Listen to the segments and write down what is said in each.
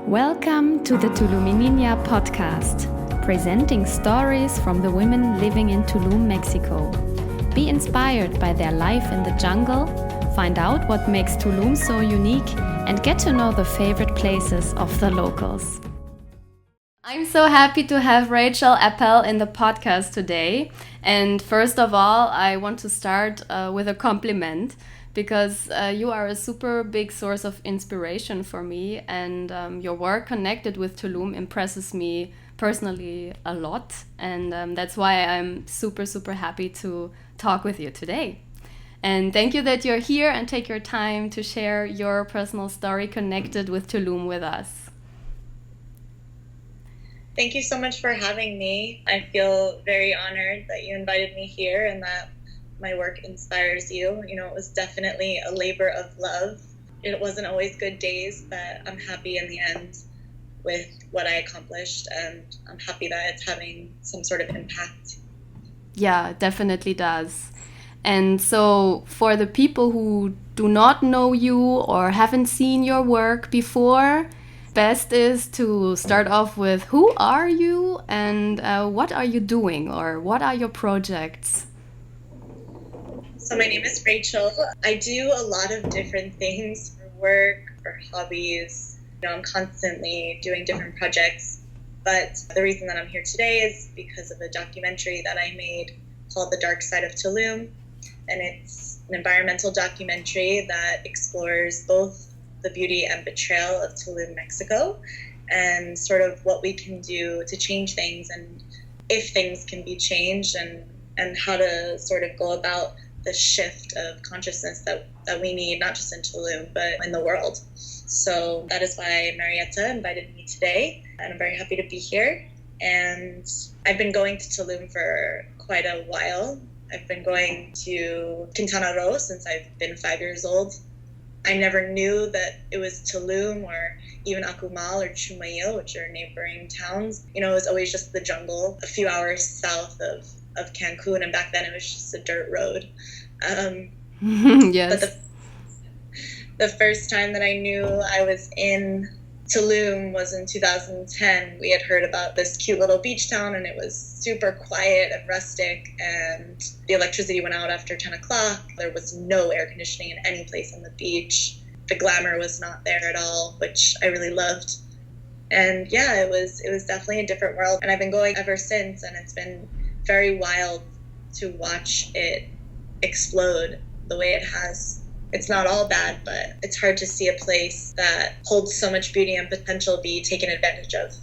Welcome to the Tuluminiña Podcast, presenting stories from the women living in Tulum, Mexico. Be inspired by their life in the jungle, find out what makes Tulum so unique, and get to know the favorite places of the locals. I'm so happy to have Rachel Appel in the podcast today. And first of all, I want to start with a compliment, because you are a super big source of inspiration for me, and your work connected with Tulum impresses me personally a lot, and that's why I'm super happy to talk with you today. And thank you that you're here and take your time to share your personal story connected with Tulum with us. Thank you so much for having me. I feel very honored that you invited me here and that my work inspires you. You know, it was definitely a labor of love. It wasn't always good days, but I'm happy in the end with what I accomplished, and I'm happy that it's having some sort of impact. Yeah, it definitely does. And so for the people who do not know you or haven't seen your work before, best is to start off with who are you and what are you doing, or what are your projects? So my name is Rachel. I do a lot of different things for work, for hobbies. You know, I'm constantly doing different projects. But the reason that I'm here today is because of a documentary that I made called The Dark Side of Tulum. And it's an environmental documentary that explores both the beauty and betrayal of Tulum, Mexico, and sort of what we can do to change things, and if things can be changed, and how to sort of go about the shift of consciousness that we need, not just in Tulum, but in the world. So that is why Marietta invited me today, and I'm very happy to be here. And I've been going to Tulum for quite a while. I've been going to Quintana Roo since I've been 5 years old. I never knew that it was Tulum or even Akumal or Chumayel, which are neighboring towns. You know, it was always just the jungle a few hours south of Cancun, and back then it was just a dirt road. Yes. But the first time that I knew I was in Tulum was in 2010. We had heard about this cute little beach town, and it was super quiet and rustic, and the electricity went out after 10 o'clock. There was no air conditioning in any place on the beach. The glamour was not there at all, which I really loved. And yeah, it was definitely a different world, and I've been going ever since, and it's been very wild to watch it explode the way it has. It's not all bad, but it's hard to see a place that holds so much beauty and potential be taken advantage of.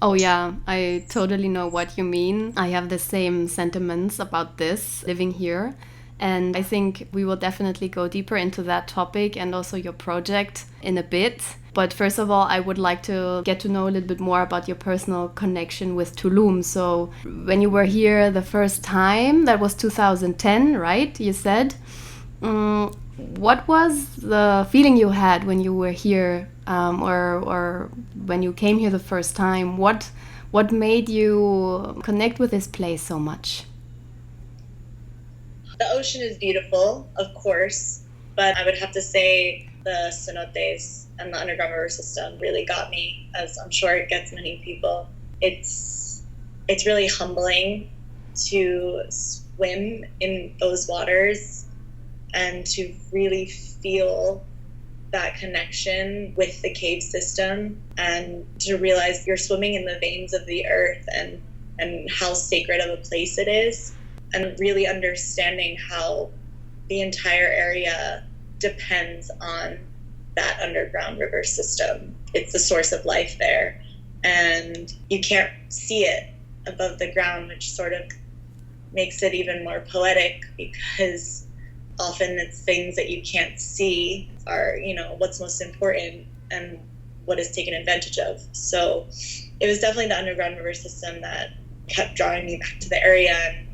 Oh yeah, I totally know what you mean. I have the same sentiments about this living here. And I think we will definitely go deeper into that topic and also your project in a bit. But first of all, I would like to get to know a little bit more about your personal connection with Tulum. So when you were here the first time, that was 2010, right? You said. What was the feeling you had when you were here, or when you came here the first time? What made you connect with this place so much? The ocean is beautiful, of course, but I would have to say the cenotes and the underground river system really got me, as I'm sure it gets many people. It's really humbling to swim in those waters and to really feel that connection with the cave system, and to realize you're swimming in the veins of the earth, and how sacred of a place it is, and really understanding how the entire area depends on that underground river system. It's the source of life there, and you can't see it above the ground, which sort of makes it even more poetic, because often it's things that you can't see are, you know, what's most important and what is taken advantage of. So it was definitely the underground river system that kept drawing me back to the area.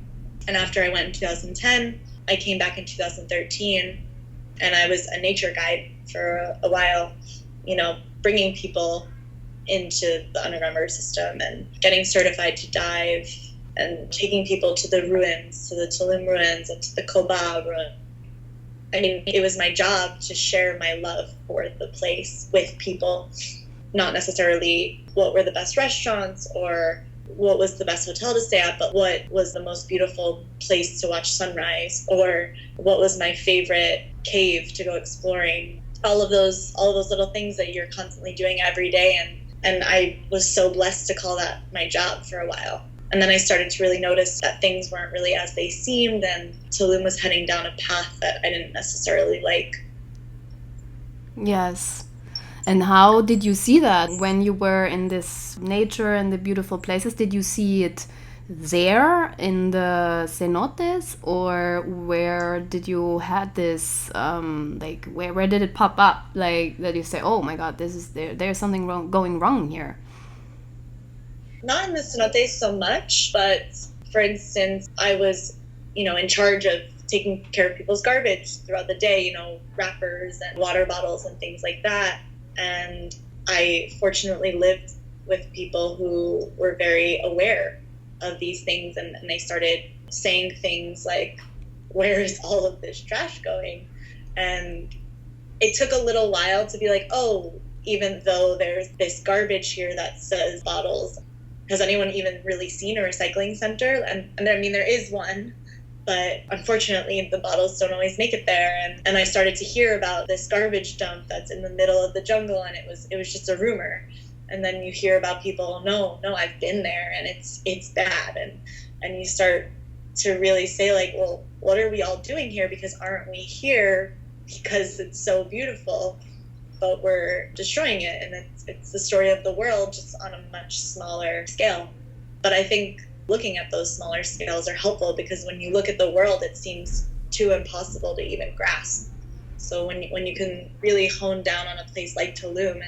And after I went in 2010, I came back in 2013, and I was a nature guide for a while, you know, bringing people into the underground river system and getting certified to dive, and taking people to the ruins, to the Tulum ruins and to the Koba ruins. I mean, it was my job to share my love for the place with people. not necessarily what were the best restaurants or what was the best hotel to stay at, but what was the most beautiful place to watch sunrise, or what was my favorite cave to go exploring. All of those little things that you're constantly doing every day. And I was so blessed to call that my job for a while. And then I started to really notice that things weren't really as they seemed, and Tulum was heading down a path that I didn't necessarily like. Yes. And how did you see that when you were in this nature and the beautiful places? Did you see it there in the cenotes, or where did you had this like where did it pop up, like that you say, oh my god, this is there's something going wrong here? Not in the cenotes so much, but for instance, I was, in charge of taking care of people's garbage throughout the day, wrappers and water bottles and things like that. And I fortunately lived with people who were very aware of these things, and they started saying things like, where is all of this trash going? And it took a little while to be like, oh, even though there's this garbage here that says bottles, has anyone even really seen a recycling center? And I mean, there is one, but unfortunately the bottles don't always make it there. And I started to hear about this garbage dump that's in the middle of the jungle, and it was just a rumor. And then you hear about people, no, I've been there, and it's bad. And you start to really say, like, well, what are we all doing here? Because aren't we here because it's so beautiful, but we're destroying it? And it's the story of the world, just on a much smaller scale. But I think looking at those smaller scales are helpful, because when you look at the world, it seems too impossible to even grasp. So when you can really hone down on a place like Tulum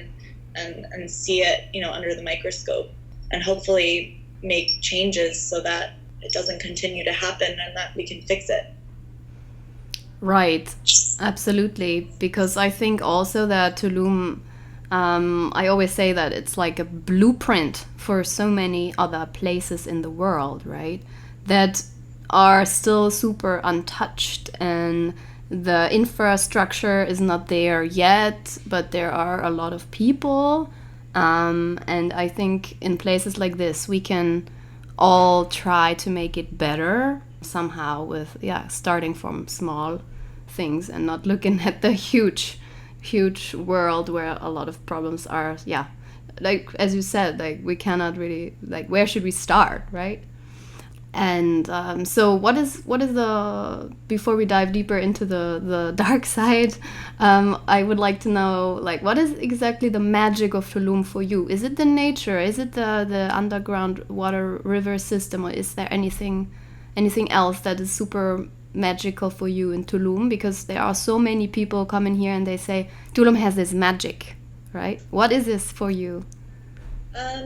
and see it, under the microscope, and hopefully make changes so that it doesn't continue to happen and that we can fix it. Right, absolutely. Because I think also that Tulum, I always say that it's like a blueprint for so many other places in the world, right? That are still super untouched, and the infrastructure is not there yet, but there are a lot of people. And I think in places like this, we can all try to make it better somehow with, starting from small things and not looking at the huge world where a lot of problems are, like as you said, like we cannot really, like, where should we start, right? And so what is the, before we dive deeper into the dark side, I would like to know, like, what is exactly the magic of Tulum for you? Is it the nature? Is it the underground water river system? Or is there anything else that is super magical for you in Tulum? Because there are so many people coming here and they say Tulum has this magic, right? What is this for you? I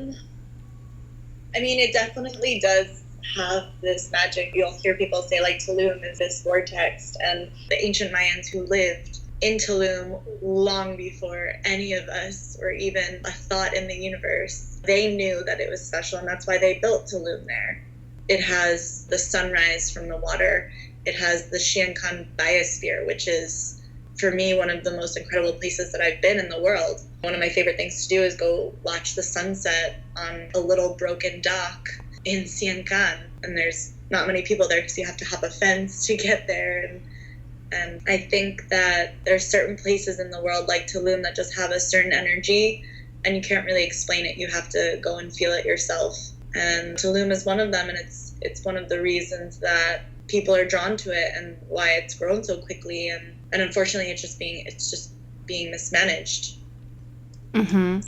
mean, it definitely does have this magic. You'll hear people say, like, Tulum is this vortex, and the ancient Mayans who lived in Tulum long before any of us were even a thought in the universe, they knew that it was special, and that's why they built Tulum there. It has the sunrise from the water. It has the Siankan biosphere, which is, for me, one of the most incredible places that I've been in the world. One of my favorite things to do is go watch the sunset on a little broken dock in Siankan, and there's not many people there because you have to hop a fence to get there. And I think that there's certain places in the world like Tulum that just have a certain energy, and you can't really explain it. You have to go and feel it yourself. And Tulum is one of them, and it's one of the reasons that people are drawn to it and why it's grown so quickly. And unfortunately, it's just being mismanaged. Mm-hmm.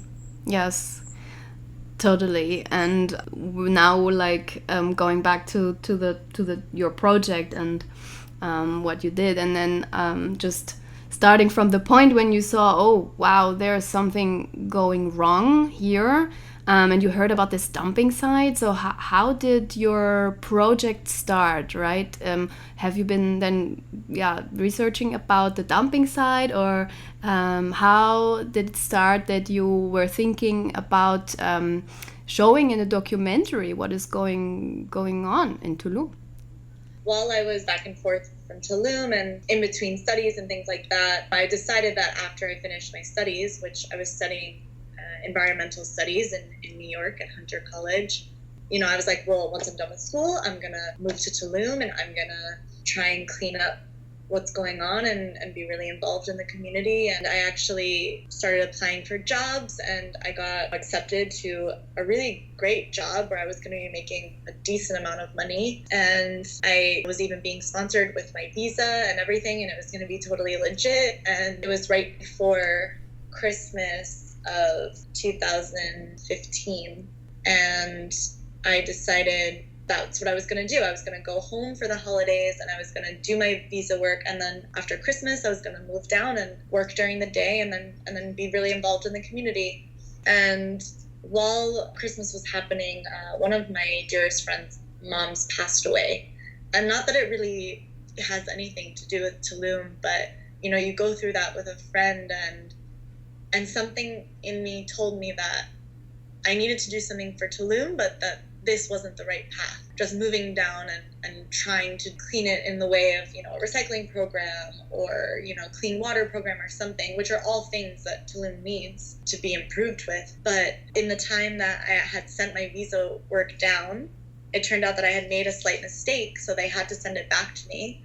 Yes. Totally. And now, like, going back to your project and what you did, and then just starting from the point when you saw, oh wow, there's something going wrong here, and you heard about this dumping site. So how did your project start, right? Have you been then researching about the dumping site, or how did it start that you were thinking about showing in a documentary what is going on in Tulum? While I was back and forth from Tulum and in between studies and things like that, I decided that after I finished my studies, which I was studying environmental studies in New York at Hunter College. I was like, well, once I'm done with school, I'm going to move to Tulum and I'm going to try and clean up what's going on and be really involved in the community. And I actually started applying for jobs, and I got accepted to a really great job where I was going to be making a decent amount of money. And I was even being sponsored with my visa and everything, and it was going to be totally legit. And it was right before Christmas of 2015. And I decided that's what I was going to do. I was going to go home for the holidays and I was going to do my visa work. And then after Christmas, I was going to move down and work during the day and then be really involved in the community. And while Christmas was happening, one of my dearest friends' moms passed away. And not that it really has anything to do with Tulum, but, you go through that with a friend, and something in me told me that I needed to do something for Tulum, but that this wasn't the right path. Just moving down and trying to clean it in the way of, a recycling program or, clean water program or something, which are all things that Tulum needs to be improved with. But in the time that I had sent my visa work down, it turned out that I had made a slight mistake, so they had to send it back to me,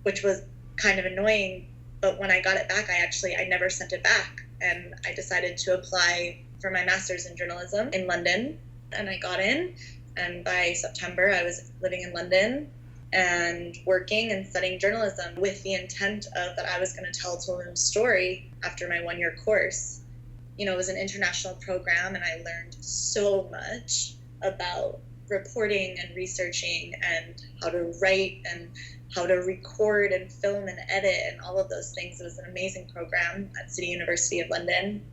which was kind of annoying. But when I got it back, I never sent it back. And I decided to apply for my master's in journalism in London, and I got in. And by September, I was living in London and working and studying journalism with the intent of that I was going to tell Tulum's story after my 1-year course. It was an international program, and I learned so much about reporting and researching and how to write and how to record and film and edit and all of those things. It was an amazing program at City University of London.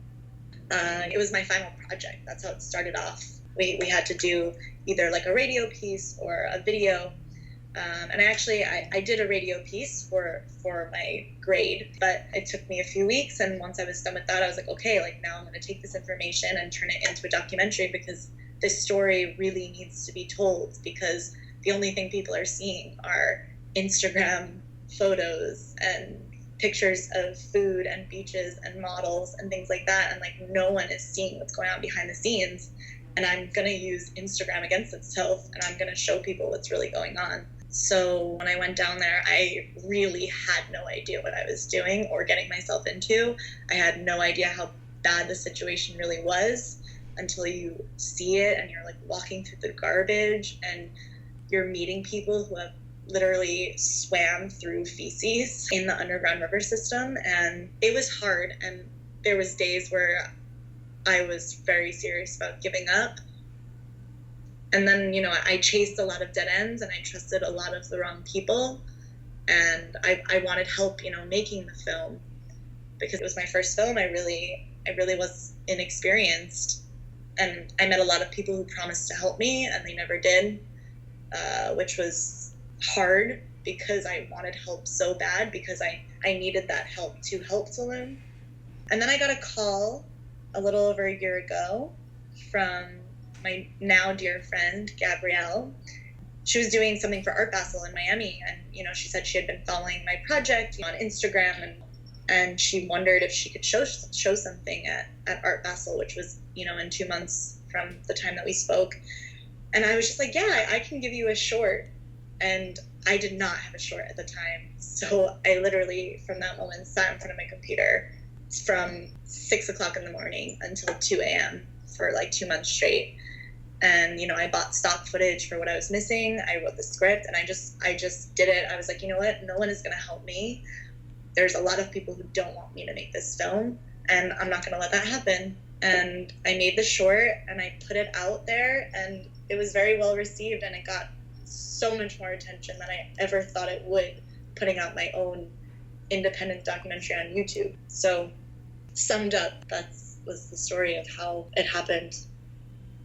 It was my final project. That's how it started off. We had to do either like a radio piece or a video. And I did a radio piece for my grade, but it took me a few weeks. And once I was done with that, I was like, okay, now I'm going to take this information and turn it into a documentary, because this story really needs to be told, because the only thing people are seeing are Instagram photos and pictures of food and beaches and models and things like that. And no one is seeing what's going on behind the scenes. And I'm going to use Instagram against itself, and I'm going to show people what's really going on. So when I went down there, I really had no idea what I was doing or getting myself into. I had no idea how bad the situation really was until you see it, and you're walking through the garbage and you're meeting people who have literally swam through feces in the underground river system. And it was hard. And there was days where I was very serious about giving up. And then, I chased a lot of dead ends, and I trusted a lot of the wrong people. And I wanted help, making the film, because it was my first film. I really was inexperienced. And I met a lot of people who promised to help me, and they never did, which was hard, because I wanted help so bad, because I needed that help to help Tulum. And then I got a call a little over a year ago from my now dear friend, Gabrielle. She was doing something for Art Basel in Miami, and, she said she had been following my project on Instagram, and she wondered if she could show something at Art Basel, which was, in 2 months from the time that we spoke. And I was just like, yeah, I can give you a short. And I did not have a short at the time. So I literally, from that moment, sat in front of my computer from 6 o'clock in the morning until 2 a.m. for 2 months straight. And, I bought stock footage for what I was missing. I wrote the script, and I just did it. I was like, you know what? No one is going to help me. There's a lot of people who don't want me to make this film, and I'm not going to let that happen. And I made the short, and I put it out there, and it was very well received, and it got so much more attention than I ever thought it would, putting out my own independent documentary on YouTube. So, summed up, that was the story of how it happened.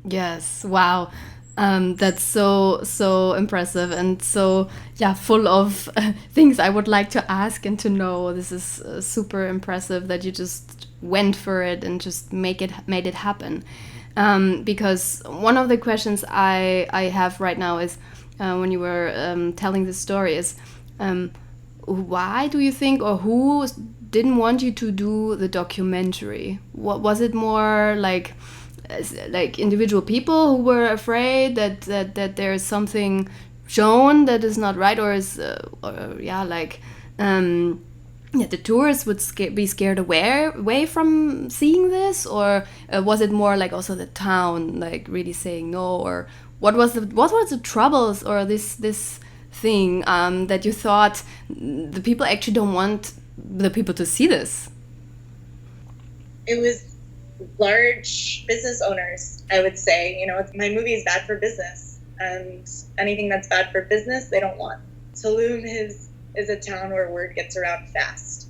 Yes, wow. That's so impressive, and so full of things I would like to ask and to know. This is super impressive that you just went for it and just made it happen. Because one of the questions I have right now is, when you were telling the story, is why do you think, or who didn't want you to do the documentary? What was it more like individual people who were afraid that there's something shown that is not right, or is the tourists would be scared away from seeing this, or was it more like also the town like really saying no, or what was the troubles, or this thing that you thought the people actually don't want the people to see this? It was large business owners, I would say. My movie is bad for business, and anything that's bad for business, they don't want. Tulum is a town where word gets around fast.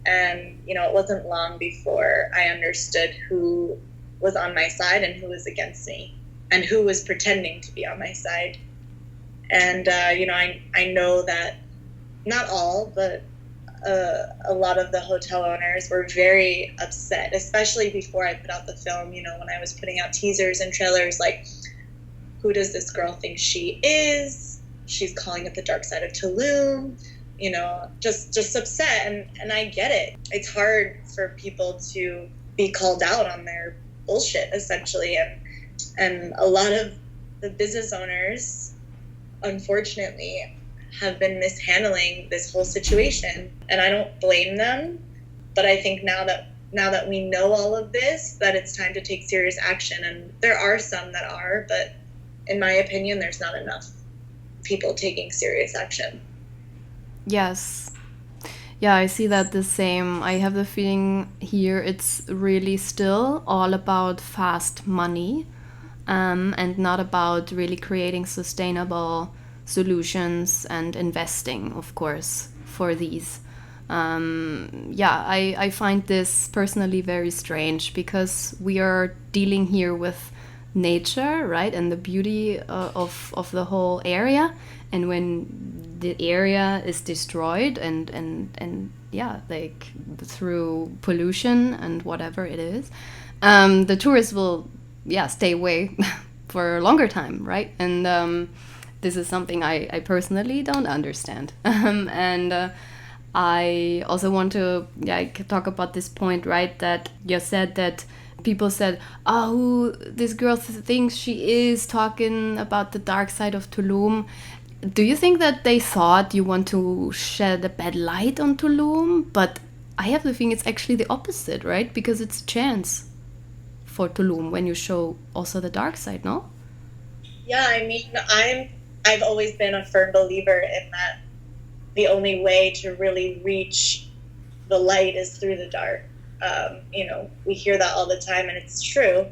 And, it wasn't long before I understood who was on my side and who was against me, and who was pretending to be on my side. And, I know that not all, but a lot of the hotel owners were very upset, especially before I put out the film. When I was putting out teasers and trailers, like, who does this girl think she is? She's calling it the Dark Side of Tulum. Just upset. And I get it. It's hard for people to be called out on their bullshit, essentially. And a lot of the business owners, unfortunately, have been mishandling this whole situation. And I don't blame them. But I think now that we know all of this, that it's time to take serious action. And there are some that are, but in my opinion, there's not enough people taking serious action. Yes. Yeah, I see that the same. I have the feeling here it's really still all about fast money, and not about really creating sustainable solutions and investing, of course, for these. I find this personally very strange, because we are dealing here with nature, right, and the beauty of the whole area. And when the area is destroyed and like through pollution and whatever it is, the tourists will stay away for a longer time, right? And this is something I personally don't understand. And I also want to talk about this point, right, that you said that people said, who this girl thinks she is, talking about the dark side of Tulum. Do you think that they thought you want to shed a bad light on Tulum? But I have the feeling it's actually the opposite, right? Because it's a chance for Tulum when you show also the dark side, no? Yeah, I mean, I've always been a firm believer in that the only way to really reach the light is through the dark. We hear that all the time, and it's true.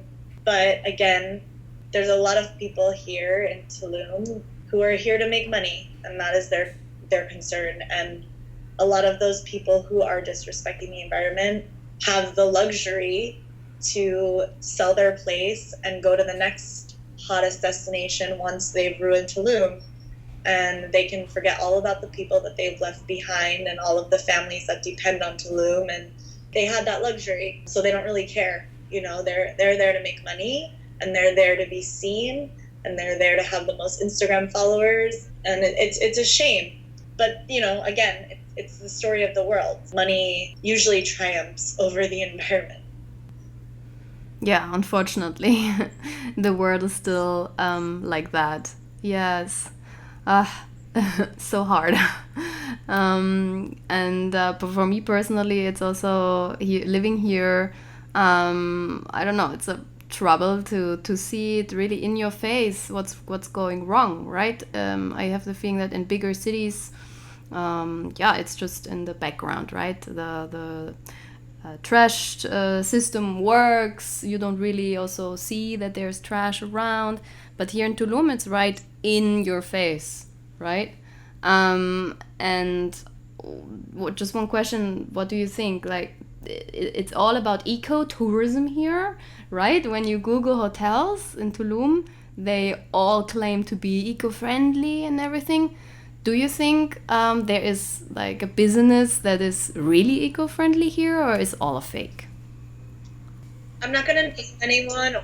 But again, there's a lot of people here in Tulum who are here to make money, and that is their concern. And a lot of those people who are disrespecting the environment have the luxury to sell their place and go to the next hottest destination once they've ruined Tulum. And they can forget all about the people that they've left behind and all of the families that depend on Tulum. And they had that luxury, so they don't really care. They're there to make money, and they're there to be seen, and they're there to have the most Instagram followers. And it's a shame. But, again, it's the story of the world. Money usually triumphs over the environment. Yeah, unfortunately, the world is still like that. Yes. So hard. But for me personally, it's also living here. I don't know. It's a trouble to see it really in your face. What's going wrong, right? I have the feeling that in bigger cities, it's just in the background, right? The trash system works. You don't really also see that there's trash around. But here in Tulum, it's right in your face, right? And just one question, what do you think? Like, it's all about eco-tourism here, right? When you Google hotels in Tulum, they all claim to be eco-friendly and everything. Do you think there is like a business that is really eco-friendly here, or is all a fake? I'm not going to name anyone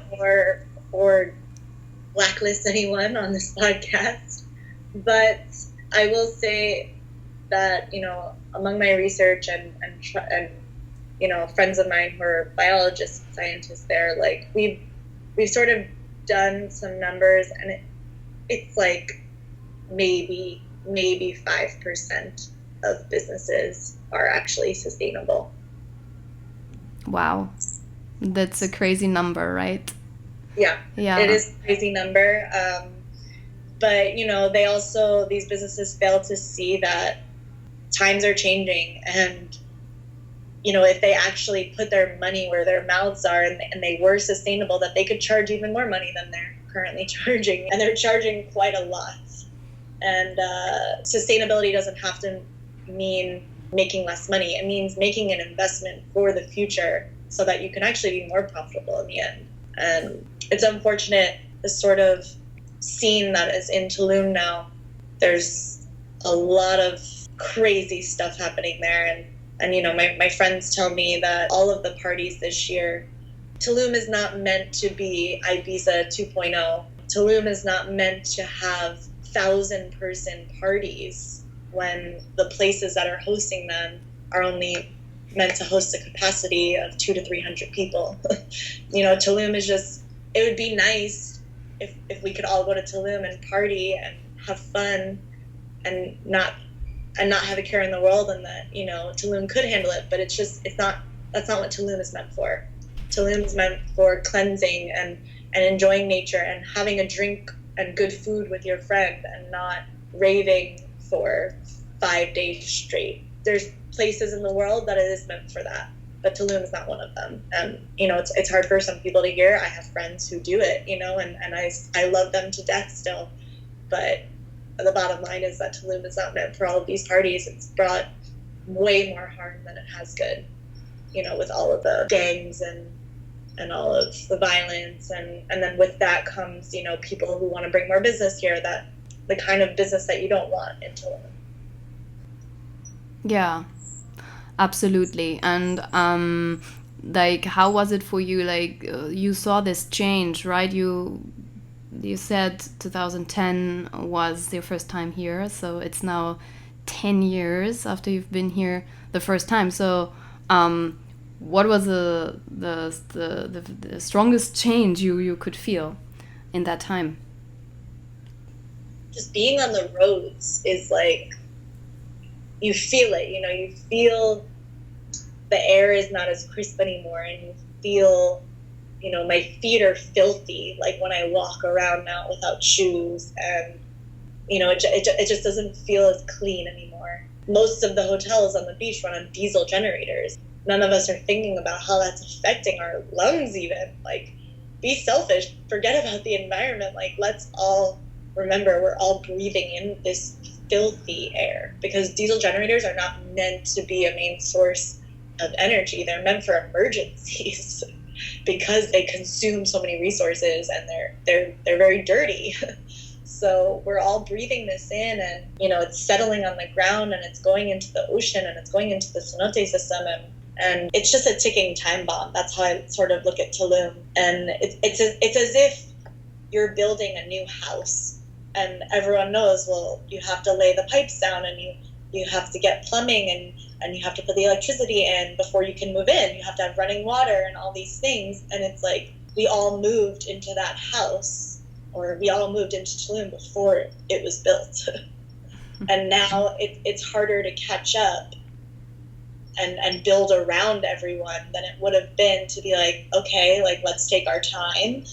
or blacklist anyone on this podcast, but I will say that, among my research and you know, friends of mine who are biologists, scientists there, like we've sort of done some numbers, and it's like maybe 5% of businesses are actually sustainable. Wow. That's a crazy number, right? Yeah. It is a crazy number. But, you know, these businesses fail to see that times are changing, and, you know, if they actually put their money where their mouths are and they were sustainable, that they could charge even more money than they're currently charging. And they're charging quite a lot. And sustainability doesn't have to mean making less money. It means making an investment for the future so that you can actually be more profitable in the end. And it's unfortunate, this sort of scene that is in Tulum now. There's a lot of crazy stuff happening there. And you know, my friends tell me that all of the parties this year, Tulum is not meant to be Ibiza 2.0. Tulum is not meant to have 1,000-person parties when the places that are hosting them are only meant to host a capacity of 200 to 300 people. You know, Tulum is just, it would be nice if we could all go to Tulum and party and have fun and not have a care in the world, and that, you know, Tulum could handle it, but that's not what Tulum is meant for. Tulum is meant for cleansing and enjoying nature and having a drink and good food with your friend, and not raving for 5 days straight. There's places in the world that it is meant for that, but Tulum is not one of them. And, you know, it's hard for some people to hear. I have friends who do it, you know, and I love them to death still. But the bottom line is that Tulum is not meant for all of these parties. It's brought way more harm than it has good, you know, with all of the gangs and all of the violence. And then with that comes, you know, people who want to bring more business here, that the kind of business that you don't want in Tulum. Yeah, absolutely. And like, how was it for you? Like, you saw this change, right? You said 2010 was your first time here, so it's now 10 years after you've been here the first time. So what was the strongest change you could feel in that time? Just being on the roads is like, you feel it, you know, you feel the air is not as crisp anymore, and you feel, you know, my feet are filthy, like when I walk around now without shoes, and, you know, it just doesn't feel as clean anymore. Most of the hotels on the beach run on diesel generators. None of us are thinking about how that's affecting our lungs even. Like, be selfish, forget about the environment. Like, let's all remember we're all breathing in this filthy air, because diesel generators are not meant to be a main source of energy. They're meant for emergencies because they consume so many resources, and they're very dirty. So we're all breathing this in, and, you know, it's settling on the ground, and it's going into the ocean, and it's going into the cenote system, and it's just a ticking time bomb. That's how I sort of look at Tulum. And it's as if you're building a new house. And everyone knows, well, you have to lay the pipes down, and you have to get plumbing, and you have to put the electricity in before you can move in. You have to have running water and all these things. And it's like, we all moved into that house, or we all moved into Tulum before it was built. And now it's harder to catch up and build around everyone than it would have been to be like, okay, like, let's take our time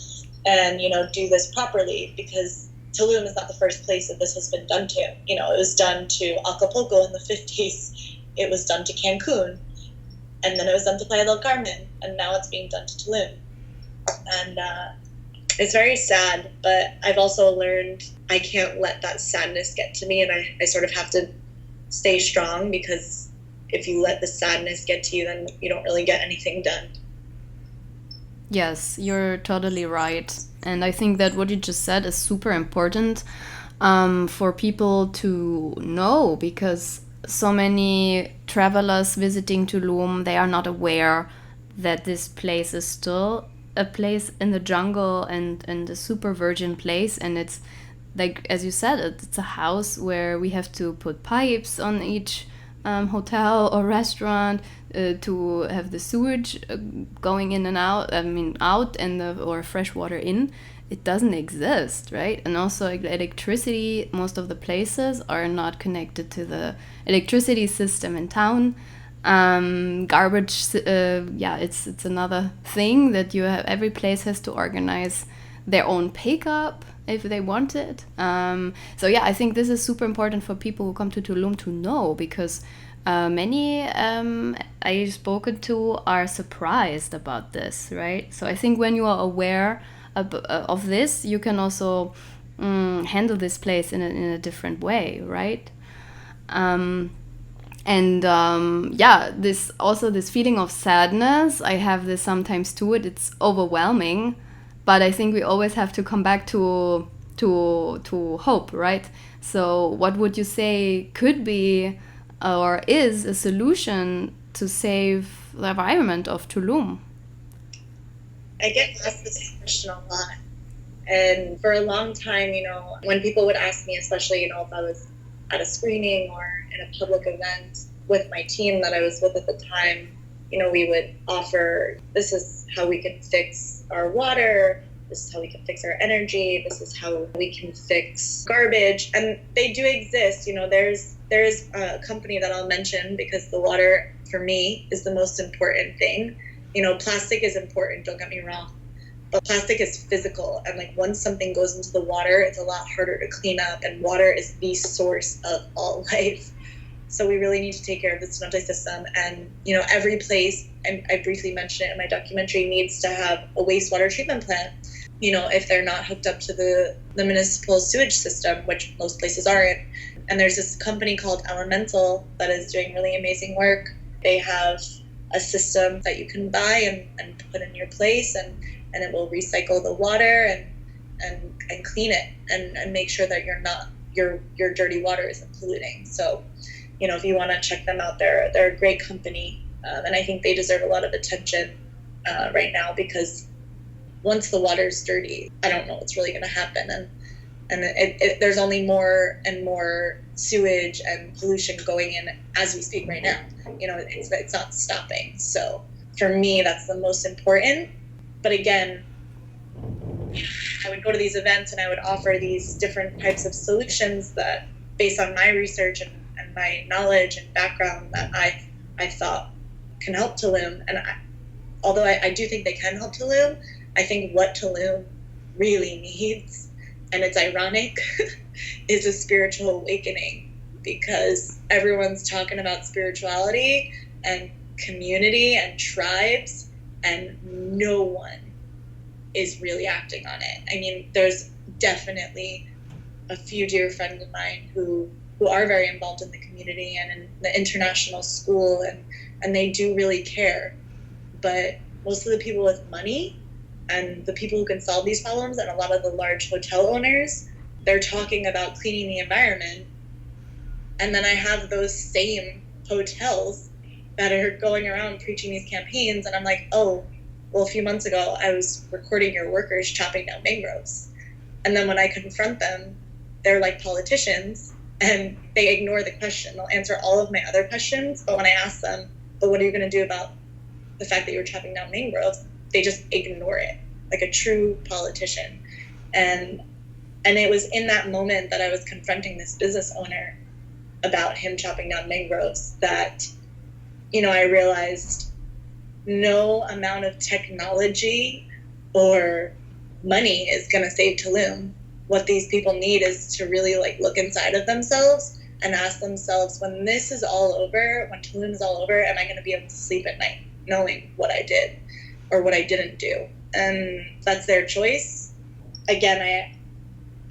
and, you know, do this properly, because Tulum is not the first place that this has been done to. You know, it was done to Acapulco in the 50s. It was done to Cancun. And then it was done to Playa del Carmen. And now it's being done to Tulum. And it's very sad, but I've also learned I can't let that sadness get to me, and I sort of have to stay strong, because if you let the sadness get to you, then you don't really get anything done. Yes, you're totally right. And I think that what you just said is super important for people to know, because so many travelers visiting Tulum, they are not aware that this place is still a place in the jungle and a super virgin place. And it's like, as you said, it's a house where we have to put pipes on each hotel or restaurant to have the sewage going in and out, out and or fresh water in. It doesn't exist, right? And also electricity, most of the places are not connected to the electricity system in town. Garbage, it's another thing that you have. Every place has to organize their own pickup if they want it. I think this is super important for people who come to Tulum to know, because many I've spoken to are surprised about this, right? So I think when you are aware of this, you can also handle this place in a different way, right? This feeling of sadness, I have this sometimes too. It's overwhelming, but I think we always have to come back to hope, right? So what would you say could be or is a solution to save the environment of Tulum? I get asked this question a lot. And for a long time, when people would ask me, especially, if I was at a screening or in a public event with my team that I was with at the time, we would offer, this is how we can fix our water, this is how we can fix our energy, this is how we can fix garbage. And they do exist. There's a company that I'll mention because the water, for me, is the most important thing. Plastic is important, don't get me wrong, but plastic is physical. And once something goes into the water, it's a lot harder to clean up. And water is the source of all life. So we really need to take care of the cenote system. And, every place, and I briefly mentioned it in my documentary, needs to have a wastewater treatment plant. If they're not hooked up to the municipal sewage system, which most places aren't. And there's this company called Elemental that is doing really amazing work. They have a system that you can buy and put in your place, and it will recycle the water and clean it and make sure that your dirty water isn't polluting. So, if you want to check them out, they're a great company, and I think they deserve a lot of attention right now, because once the water's dirty, I don't know what's really going to happen, and there's only more and more sewage and pollution going in as we speak right now. It's not stopping. So for me, that's the most important. But again, I would go to these events and I would offer these different types of solutions that, based on my research and my knowledge and background, that I thought can help Tulum. And although I do think they can help Tulum, I think what Tulum really needs, and it's ironic, is a spiritual awakening, because everyone's talking about spirituality and community and tribes, and no one is really acting on it. I mean, there's definitely a few dear friends of mine who are very involved in the community and in the international school, and they do really care. But most of the people with money and the people who can solve these problems, and a lot of the large hotel owners, they're talking about cleaning the environment. And then I have those same hotels that are going around preaching these campaigns, and I'm like, oh, well, a few months ago, I was recording your workers chopping down mangroves. And then when I confront them, they're like politicians, and they ignore the question. They'll answer all of my other questions, but when I ask them, but what are you going to do about the fact that you're chopping down mangroves, they just ignore it, like a true politician. And it was in that moment that I was confronting this business owner about him chopping down mangroves that, I realized no amount of technology or money is going to save Tulum. What these people need is to really look inside of themselves and ask themselves, when this is all over, when Tulum is all over, am I going to be able to sleep at night knowing what I did or what I didn't do? And that's their choice. Again,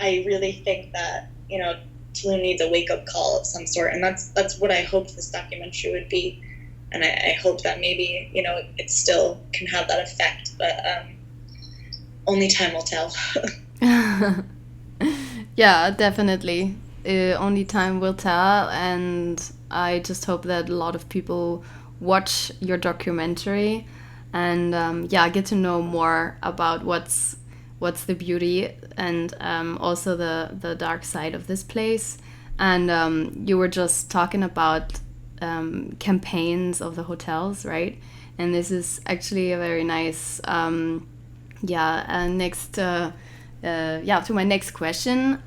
I really think that, Tulum needs a wake-up call of some sort, and that's what I hoped this documentary would be. And I hope that maybe, it still can have that effect, but only time will tell. Yeah, definitely. Only time will tell, and I just hope that a lot of people watch your documentary and get to know more about what's the beauty and also the dark side of this place. And you were just talking about campaigns of the hotels, right? And this is actually a very nice, to my next question,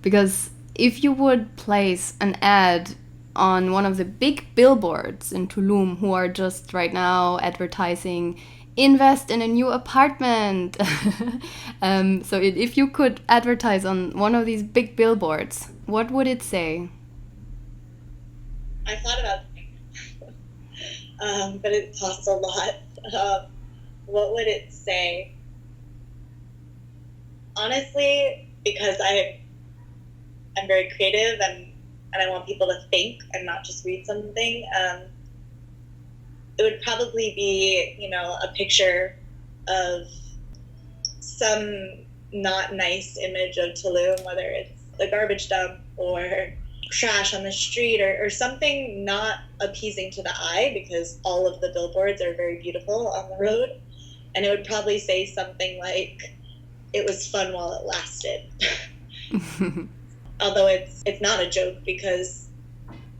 because if you would place an ad on one of the big billboards in Tulum who are just right now advertising, invest in a new apartment. If you could advertise on one of these big billboards, what would it say? I thought about but it costs a lot. What would it say? Honestly, because I'm very creative and I want people to think and not just read something, it would probably be, a picture of some not nice image of Tulum, whether it's a garbage dump or trash on the street or something not appeasing to the eye, because all of the billboards are very beautiful on the road. And it would probably say something like, it was fun while it lasted. Although it's not a joke, because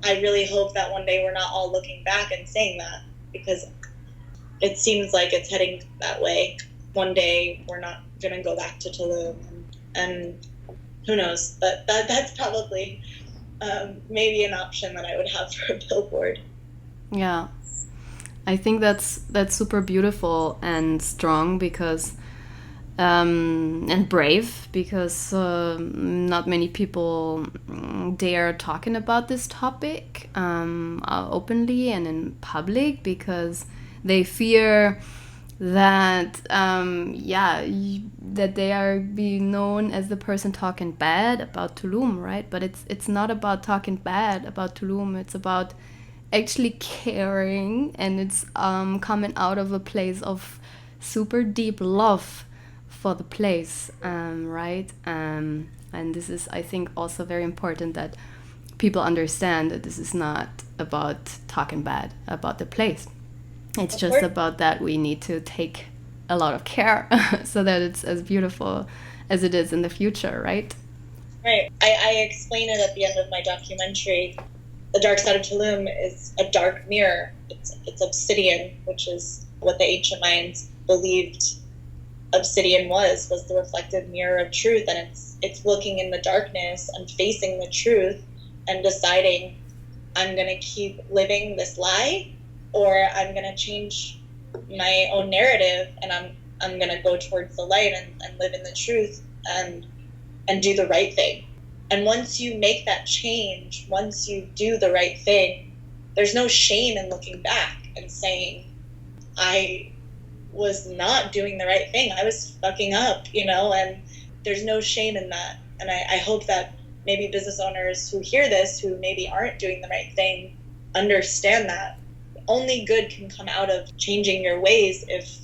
I really hope that one day we're not all looking back and saying that, because it seems like it's heading that way. One day we're not going to go back to Tulum, and who knows, but that's probably maybe an option that I would have for a billboard. Yeah, I think that's super beautiful and strong, because and brave, because not many people dare talking about this topic openly and in public, because they fear that that they are being known as the person talking bad about Tulum, right? But it's not about talking bad about Tulum. It's about actually caring, and it's coming out of a place of super deep love for the place, right? And this is, I think, also very important that people understand that this is not about talking bad about the place. It's just about that we need to take a lot of care so that it's as beautiful as it is in the future, right? Right. I explain it at the end of my documentary. The Dark Side of Tulum is a dark mirror. It's obsidian, which is what the ancient Mayans believed obsidian was the reflective mirror of truth. And it's looking in the darkness and facing the truth and deciding, I'm going to keep living this lie, or I'm going to change my own narrative, and I'm going to go towards the light and live in the truth and do the right thing. And once you make that change, once you do the right thing, there's no shame in looking back and saying, I was not doing the right thing. I was fucking up, and there's no shame in that. And I hope that maybe business owners who hear this, who maybe aren't doing the right thing, understand that only good can come out of changing your ways if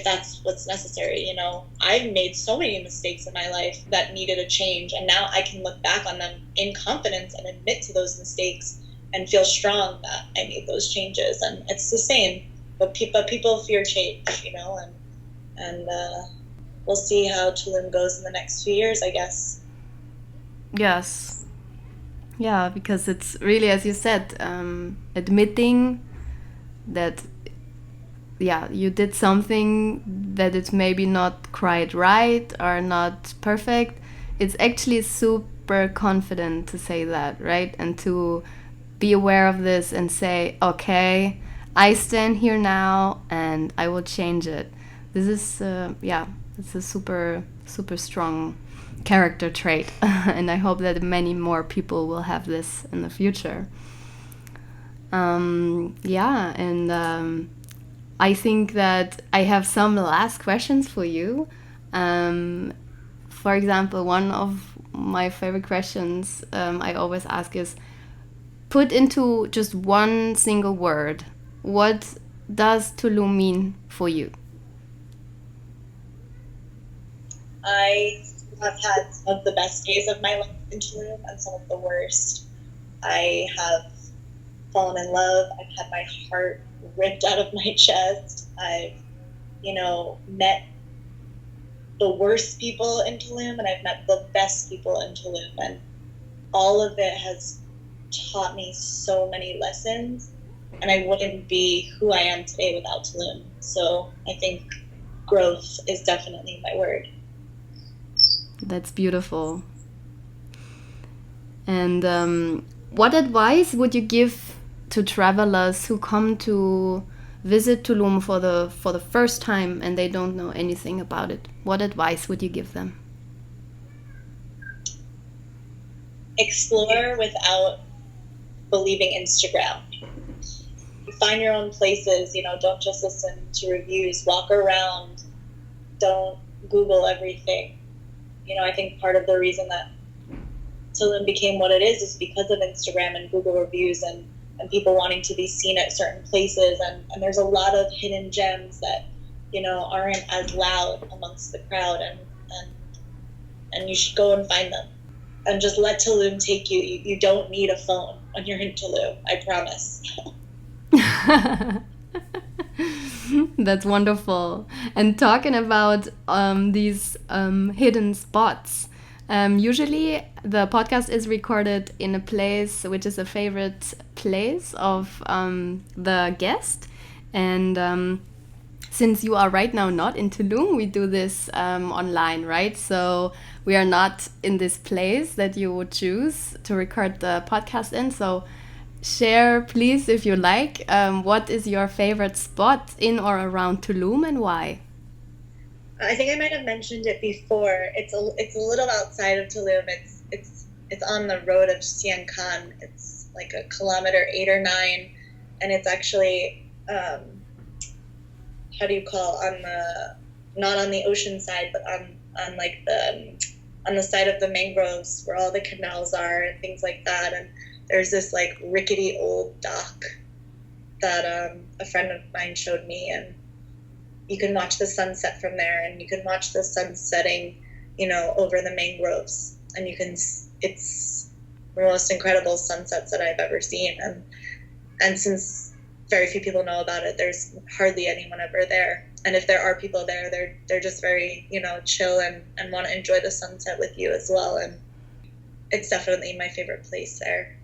that's what's necessary. I've made so many mistakes in my life that needed a change, and now I can look back on them in confidence and admit to those mistakes and feel strong that I made those changes. And it's the same, but people fear change, and we'll see how Tulum goes in the next few years, I guess. Yes. Yeah, because it's really, as you said, admitting that, you did something that it's maybe not quite right or not perfect. It's actually super confident to say that, right? And to be aware of this and say, okay, I stand here now and I will change it. This is, it's a super, super strong character trait. And I hope that many more people will have this in the future. I think that I have some last questions for you. For example, one of my favorite questions I always ask is, put into just one single word, what does Tulum mean for you? I have had some of the best days of my life in Tulum and some of the worst. I have fallen in love. I've had my heart ripped out of my chest. I've, met the worst people in Tulum, and I've met the best people in Tulum, and all of it has taught me so many lessons, and I wouldn't be who I am today without Tulum. So I think growth is definitely my word. That's beautiful. And what advice would you give to travelers who come to visit Tulum for the first time and they don't know anything about it? What advice would you give them? Explore without believing Instagram. Find your own places, don't just listen to reviews. Walk around. Don't Google everything. I think part of the reason that Tulum became what it is because of Instagram and Google reviews and people wanting to be seen at certain places. And there's a lot of hidden gems that, aren't as loud amongst the crowd. And you should go and find them. And just let Tulum take you. You don't need a phone when you're in Tulum, I promise. That's wonderful. And talking about these hidden spots, usually the podcast is recorded in a place which is a favorite place of the guest. And since you are right now not in Tulum, we do this online, right? So we are not in this place that you would choose to record the podcast in. So share, please, if you like, what is your favorite spot in or around Tulum and why? I think I might have mentioned it before. It's a little outside of Tulum. It's on the road of Sian Khan. It's like a kilometer 8 or 9, and it's actually how do you call, not on the ocean side, but on like on the side of the mangroves where all the canals are and things like that. And there's this like rickety old dock that a friend of mine showed me, and you can watch the sunset from there, and you can watch the sun setting, over the mangroves, and it's the most incredible sunsets that I've ever seen. And since very few people know about it, there's hardly anyone ever there. And if there are people there, they're just very, chill and want to enjoy the sunset with you as well. And it's definitely my favorite place there.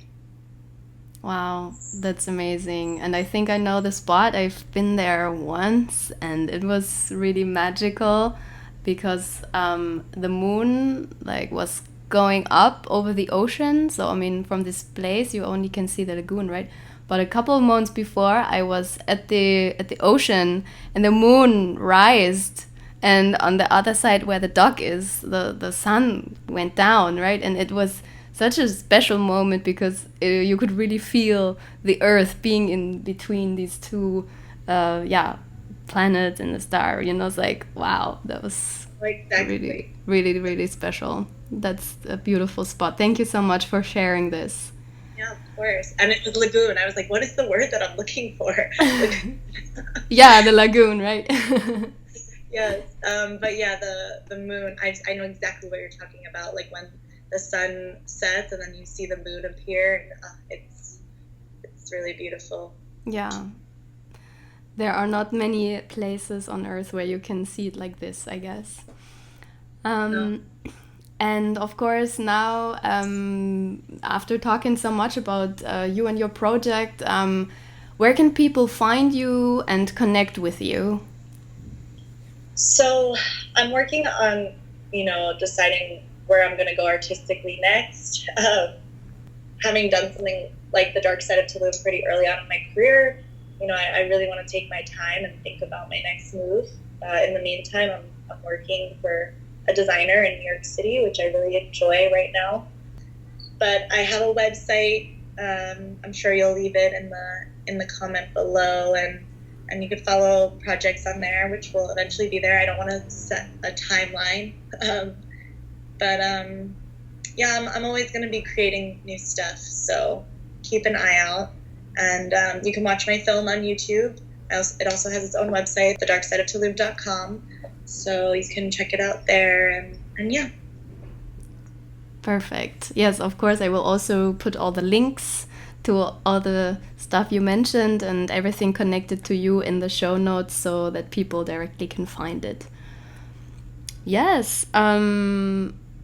Wow, that's amazing. And I think I know the spot. I've been there once and it was really magical because the moon was going up over the ocean. So, from this place, you only can see the lagoon, right? But a couple of months before, I was at the ocean and the moon rised. And on the other side where the dock is, the sun went down, right? And it was such a special moment because you could really feel the earth being in between these two planets and the star. It's like, wow, that was really, really, really special. That's a beautiful spot. Thank you so much for sharing this. Yeah, of course. And it was lagoon. I was like, what is the word that I'm looking for? Yeah, the lagoon, right? Yes. But yeah, the moon, I know exactly what you're talking about. Like when the sun sets and then you see the moon appear, it's really beautiful. Yeah. There are not many places on Earth where you can see it like this, I guess. No. And of course, now, after talking so much about you and your project, where can people find you and connect with you? So I'm working on, deciding where I'm going to go artistically next. Having done something like the Dark Side of Tulum pretty early on in my career, I really want to take my time and think about my next move. In the meantime, I'm working for a designer in New York City, which I really enjoy right now. But I have a website. I'm sure you'll leave it in the comment below, and you can follow projects on there, which will eventually be there. I don't want to set a timeline, but I'm always going to be creating new stuff. So keep an eye out, and you can watch my film on YouTube. It also has its own website, thedarksideoftulum.com. So you can check it out there, and yeah. Perfect. Yes, of course, I will also put all the links to all the stuff you mentioned and everything connected to you in the show notes so that people directly can find it. Yes.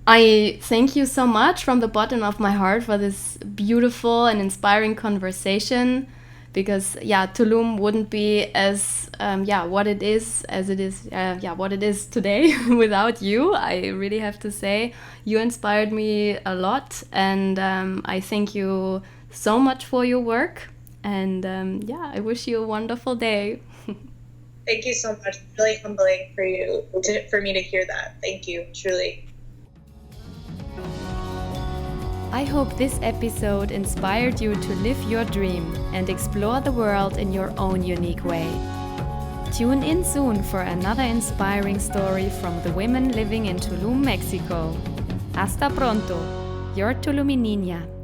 I thank you so much from the bottom of my heart for this beautiful and inspiring conversation, because Tulum wouldn't be as what it is what it is today without you. I really have to say you inspired me a lot, and I thank you so much for your work, and I wish you a wonderful day. Thank you so much. It's really humbling for me to hear that. Thank you, truly. I hope this episode inspired you to live your dream and explore the world in your own unique way. Tune in soon for another inspiring story from the women living in Tulum, Mexico. Hasta pronto, your Tuluminiña.